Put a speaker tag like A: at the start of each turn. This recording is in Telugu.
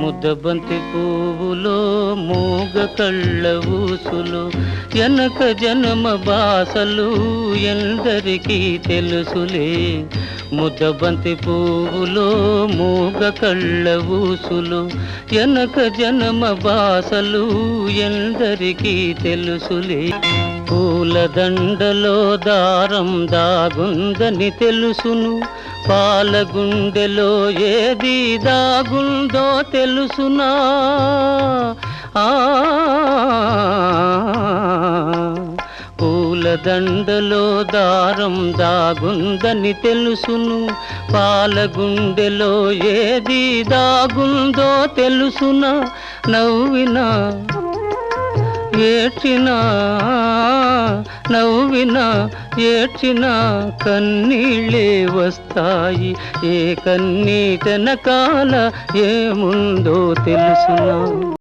A: ముద్దబంతి పువ్వులో మూగ కళ్ళ ఊసులు ఎనక జన్మ బాసలు ఎందరికీ తెలుసులే. ముద్దబంతి పువ్వులో మూగ కళ్ళ ఊసులు ఎనక జన్మ బాసలు ఎందరికీ తెలుసులే. పూలదండలో దారం దాగుందని తెలుసును, పాలగుండెలో ఏది దాగుందో తెలుసునా. పూలదండలో దారం దాగుందని తెలుసును, పాలగుండెలో ఏది దాగుందో తెలుసునా. నవ్వినా ఏడ్చినా, నవ్వినా ఏడ్చినా కన్నీళ్ళే వస్తాయి. ఏ కన్నీటెనకాల ఏముందో తెలుసునా.